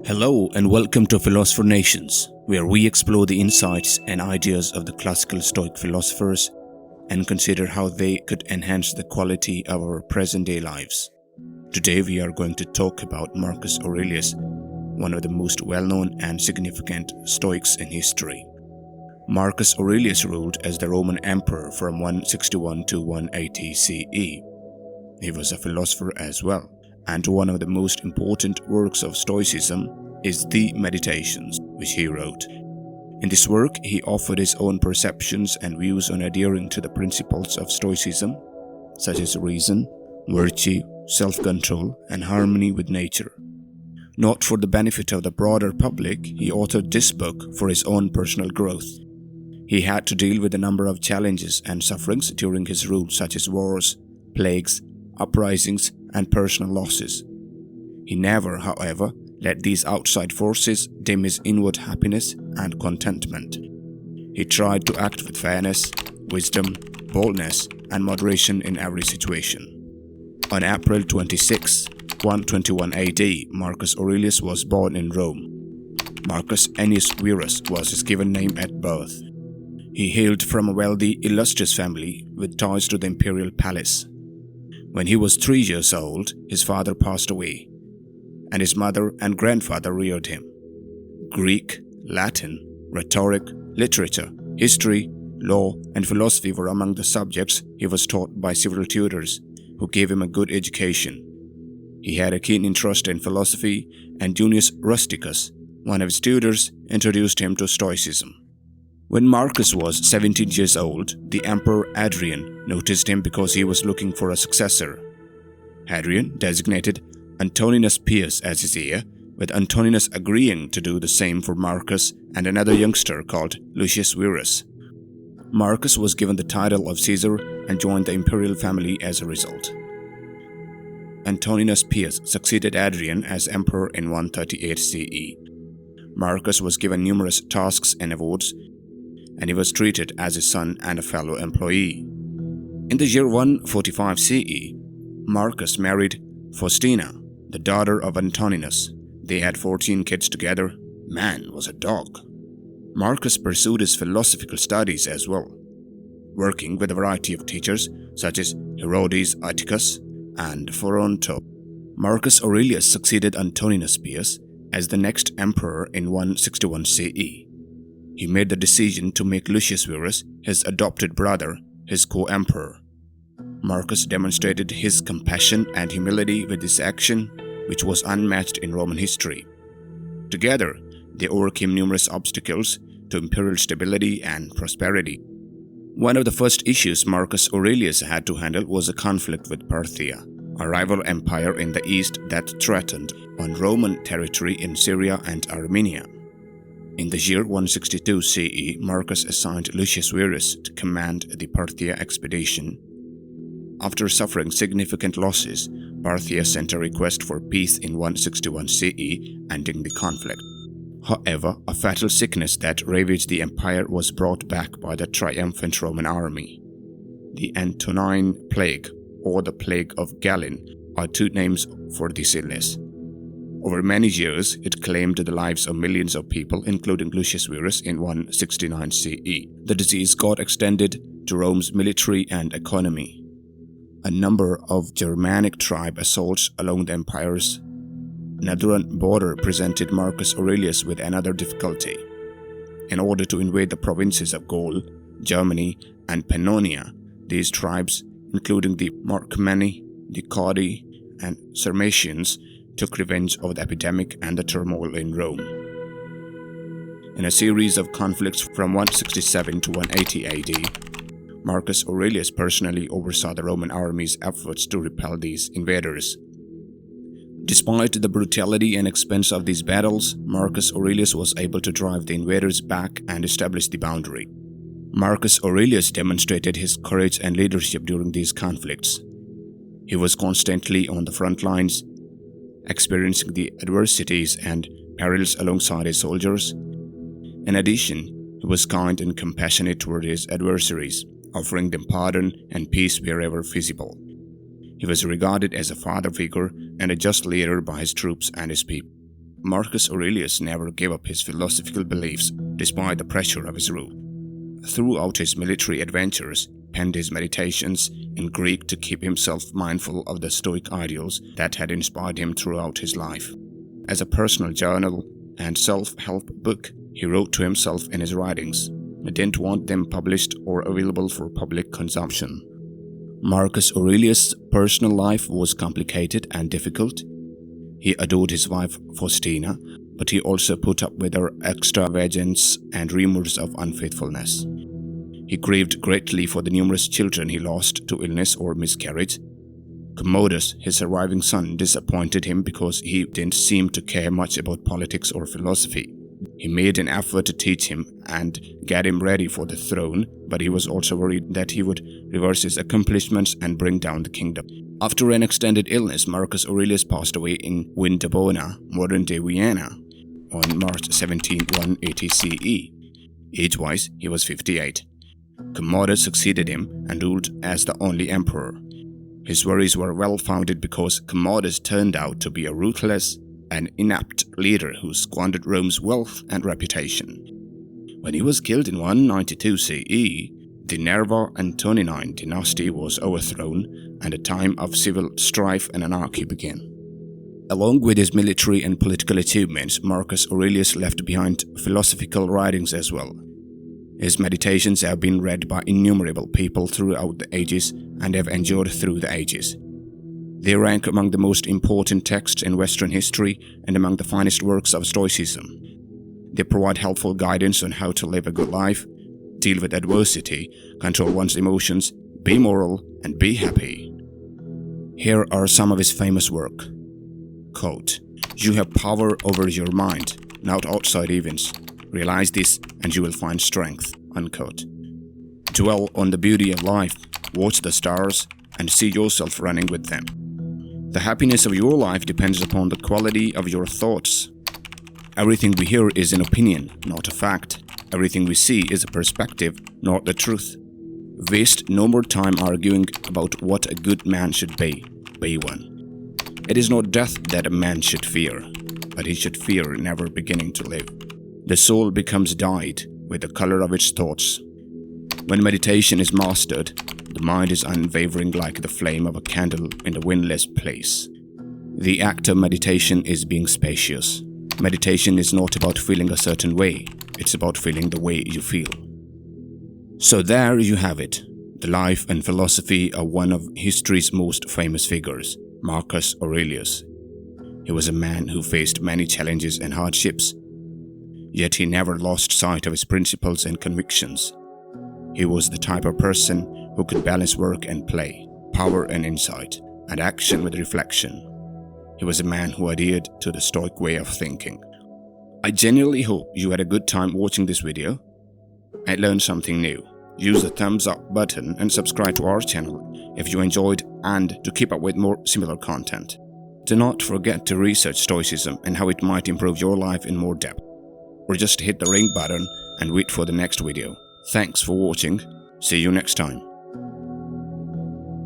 Hello and welcome to Philosopher Nations, where we explore the insights and ideas of the classical Stoic philosophers and consider how they could enhance the quality of our present-day lives. Today we are going to talk about Marcus Aurelius, one of the most well-known and significant Stoics in history. Marcus Aurelius ruled as the Roman emperor from 161 to 180 CE. He was a philosopher as well, and one of the most important works of Stoicism is the Meditations, which he wrote. In this work, he offered his own perceptions and views on adhering to the principles of Stoicism, such as reason, virtue, self-control, and harmony with nature. Not for the benefit of the broader public, he authored this book for his own personal growth. He had to deal with a number of challenges and sufferings during his rule, such as wars, plagues, uprisings, and personal losses. He never, however, let these outside forces dim his inward happiness and contentment. He tried to act with fairness, wisdom, boldness, and moderation in every situation. On April 26, 121 AD, Marcus Aurelius was born in Rome. Marcus Ennius Verus was his given name at birth. He hailed from a wealthy, illustrious family with ties to the imperial palace. When he was 3 years old, his father passed away, and his mother and grandfather reared him. Greek, Latin, rhetoric, literature, history, law, and philosophy were among the subjects he was taught by several tutors who gave him a good education. He had a keen interest in philosophy, and Junius Rusticus, one of his tutors, introduced him to Stoicism. When Marcus was 17 years old, the Emperor Hadrian noticed him because he was looking for a successor. Hadrian designated Antoninus Pius as his heir, with Antoninus agreeing to do the same for Marcus and another youngster called Lucius Verus. Marcus was given the title of Caesar and joined the imperial family as a result. Antoninus Pius succeeded Hadrian as emperor in 138 CE. Marcus was given numerous tasks and awards, and he was treated as his son and a fellow employee. In the year 145 CE, Marcus married Faustina, the daughter of Antoninus. They had 14 kids together. Man was a dog. Marcus pursued his philosophical studies as well, working with a variety of teachers such as Herodes Atticus and Foronto. Marcus Aurelius succeeded Antoninus Pius as the next emperor in 161 CE. He made the decision to make Lucius Verus, his adopted brother, his co-emperor. Marcus demonstrated his compassion and humility with this action, which was unmatched in Roman history. Together, they overcame numerous obstacles to imperial stability and prosperity. One of the first issues Marcus Aurelius had to handle was a conflict with Parthia, a rival empire in the east that threatened on Roman territory in Syria and Armenia. In the year 162 CE, Marcus assigned Lucius Verus to command the Parthia expedition. After suffering significant losses, Parthia sent a request for peace in 161 CE, ending the conflict. However, a fatal sickness that ravaged the empire was brought back by the triumphant Roman army. The Antonine Plague, or the Plague of Gallien, are two names for this illness. Over many years, it claimed the lives of millions of people, including Lucius Verus in 169 CE. The disease got extended to Rome's military and economy. A number of Germanic tribe assaults along the empire's northern border presented Marcus Aurelius with another difficulty. In order to invade the provinces of Gaul, Germany, and Pannonia, these tribes, including the Marcomanni, the Quadi, and Sarmatians, took revenge of the epidemic and the turmoil in Rome. In a series of conflicts from 167 to 180 AD, Marcus Aurelius personally oversaw the Roman army's efforts to repel these invaders. Despite the brutality and expense of these battles, Marcus Aurelius was able to drive the invaders back and establish the boundary. Marcus Aurelius demonstrated his courage and leadership during these conflicts. He was constantly on the front lines, experiencing the adversities and perils alongside his soldiers. In addition, he was kind and compassionate toward his adversaries, offering them pardon and peace wherever feasible. He was regarded as a father figure and a just leader by his troops and his people. Marcus Aurelius never gave up his philosophical beliefs despite the pressure of his rule. Throughout his military adventures, he penned his meditations in Greek to keep himself mindful of the Stoic ideals that had inspired him throughout his life. As a personal journal and self-help book, he wrote to himself in his writings. He didn't want them published or available for public consumption. Marcus Aurelius' personal life was complicated and difficult. He adored his wife Faustina, but he also put up with her extravagance and rumors of unfaithfulness. He grieved greatly for the numerous children he lost to illness or miscarriage. Commodus, his surviving son, disappointed him because he didn't seem to care much about politics or philosophy. He made an effort to teach him and get him ready for the throne, but he was also worried that he would reverse his accomplishments and bring down the kingdom. After an extended illness, Marcus Aurelius passed away in Vindobona, modern-day Vienna, on March 17, 180 CE. Age-wise, he was 58. Commodus succeeded him and ruled as the only emperor. His worries were well-founded because Commodus turned out to be a ruthless and inept leader who squandered Rome's wealth and reputation. When he was killed in 192 CE, the Nerva Antonine dynasty was overthrown and a time of civil strife and anarchy began. Along with his military and political achievements, Marcus Aurelius left behind philosophical writings as well. His meditations have been read by innumerable people throughout the ages and have endured through the ages. They rank among the most important texts in Western history and among the finest works of Stoicism. They provide helpful guidance on how to live a good life, deal with adversity, control one's emotions, be moral, and be happy. Here are some of his famous work. Quote, "You have power over your mind, not outside events. Realize this and you will find strength." Unquote. Dwell on the beauty of life, watch the stars, and see yourself running with them. The happiness of your life depends upon the quality of your thoughts. Everything we hear is an opinion, not a fact. Everything we see is a perspective, not the truth. Waste no more time arguing about what a good man should be. Be one. It is not death that a man should fear, but he should fear never beginning to live. The soul becomes dyed with the color of its thoughts. When meditation is mastered, the mind is unwavering like the flame of a candle in a windless place. The act of meditation is being spacious. Meditation is not about feeling a certain way, it's about feeling the way you feel. So there you have it, the life and philosophy of one of history's most famous figures, Marcus Aurelius. He was a man who faced many challenges and hardships, yet he never lost sight of his principles and convictions. He was the type of person who could balance work and play, power and insight, and action with reflection. He was a man who adhered to the Stoic way of thinking. I genuinely hope you had a good time watching this video and learned something new. Use the thumbs up button and subscribe to our channel if you enjoyed and to keep up with more similar content. Do not forget to research Stoicism and how it might improve your life in more depth. Or just hit the ring button and wait for the next video. Thanks for watching. See you next time.